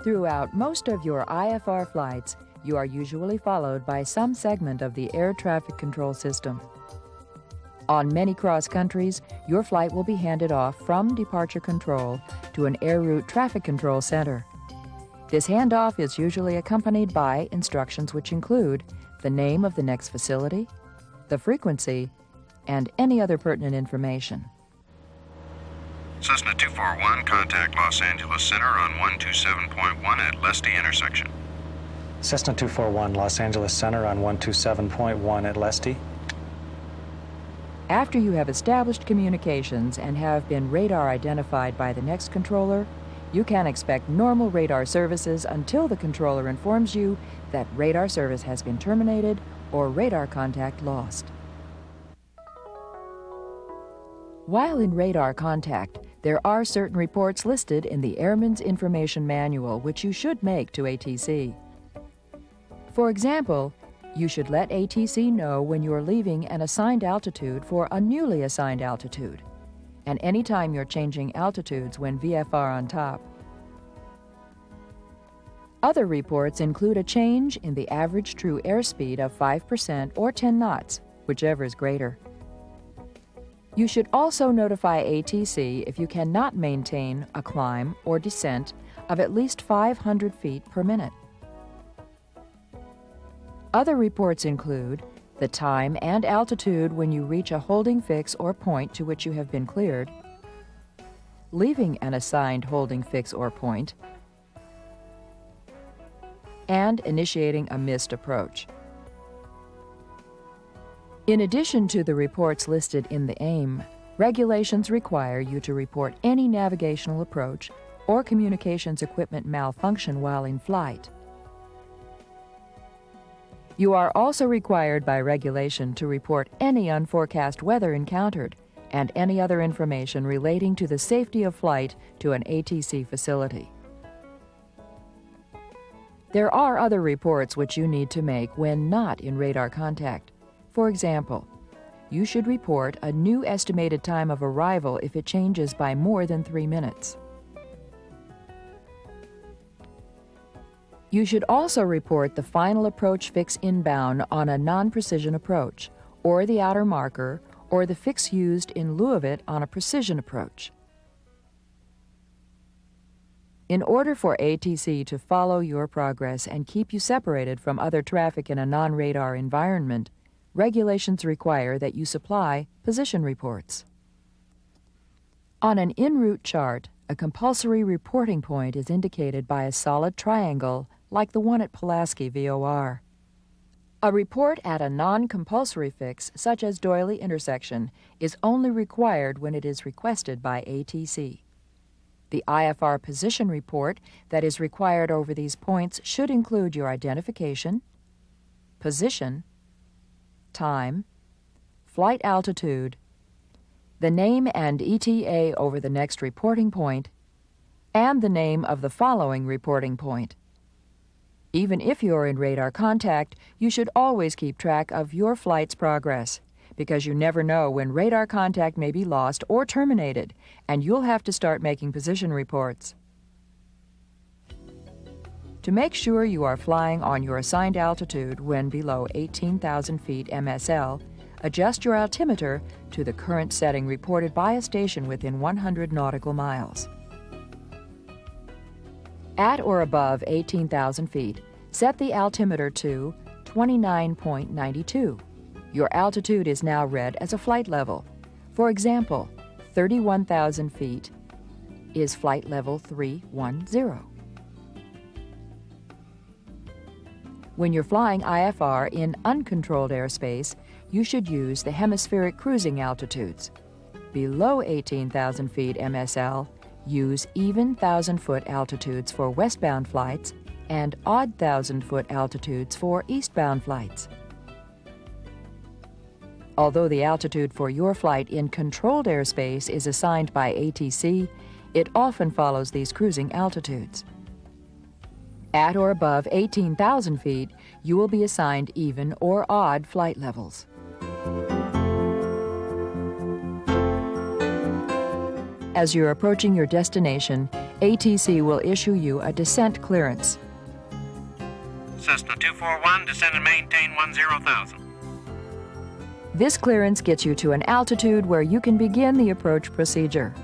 Throughout most of your IFR flights, you are usually followed by some segment of the air traffic control system. On many cross countries, your flight will be handed off from departure control to an air route traffic control center. This handoff is usually accompanied by instructions which include the name of the next facility, the frequency, and any other pertinent information. Cessna 241, contact Los Angeles Center on 127.1 at Leste intersection. Cessna 241, Los Angeles Center on 127.1 at Leste. After you have established communications and have been radar identified by the next controller, you can expect normal radar services until the controller informs you that radar service has been terminated or radar contact lost. While in radar contact, there are certain reports listed in the Airman's Information Manual which you should make to ATC. For example, you should let ATC know when you are leaving an assigned altitude for a newly assigned altitude, and anytime you're changing altitudes when VFR on top. Other reports include a change in the average true airspeed of 5% or 10 knots, whichever is greater. You should also notify ATC if you cannot maintain a climb or descent of at least 500 feet per minute. Other reports include the time and altitude when you reach a holding fix or point to which you have been cleared, leaving an assigned holding fix or point, and initiating a missed approach. In addition to the reports listed in the AIM, regulations require you to report any navigational approach or communications equipment malfunction while in flight. You are also required by regulation to report any unforecast weather encountered and any other information relating to the safety of flight to an ATC facility. There are other reports which you need to make when not in radar contact. For example, you should report a new estimated time of arrival if it changes by more than 3 minutes. You should also report the final approach fix inbound on a non-precision approach, or the outer marker, or the fix used in lieu of it on a precision approach. In order for ATC to follow your progress and keep you separated from other traffic in a non-radar environment, regulations require that you supply position reports. On an en-route chart, a compulsory reporting point is indicated by a solid triangle like the one at Pulaski VOR. A report at a non-compulsory fix, such as Doyley intersection, is only required when it is requested by ATC. The IFR position report that is required over these points should include your identification, position, time, flight altitude, the name and ETA over the next reporting point, and the name of the following reporting point. Even if you're in radar contact, you should always keep track of your flight's progress, because you never know when radar contact may be lost or terminated, and you'll have to start making position reports. To make sure you are flying on your assigned altitude when below 18,000 feet MSL, adjust your altimeter to the current setting reported by a station within 100 nautical miles. At or above 18,000 feet, set the altimeter to 29.92. Your altitude is now read as a flight level. For example, 31,000 feet is flight level 310. When you're flying IFR in uncontrolled airspace, you should use the hemispheric cruising altitudes. Below 18,000 feet MSL, use even 1,000-foot altitudes for westbound flights and odd 1,000-foot altitudes for eastbound flights. Although the altitude for your flight in controlled airspace is assigned by ATC, it often follows these cruising altitudes. At or above 18,000 feet, you will be assigned even or odd flight levels. As you're approaching your destination, ATC will issue you a descent clearance. Cessna 241, descend and maintain 10,000. This clearance gets you to an altitude where you can begin the approach procedure.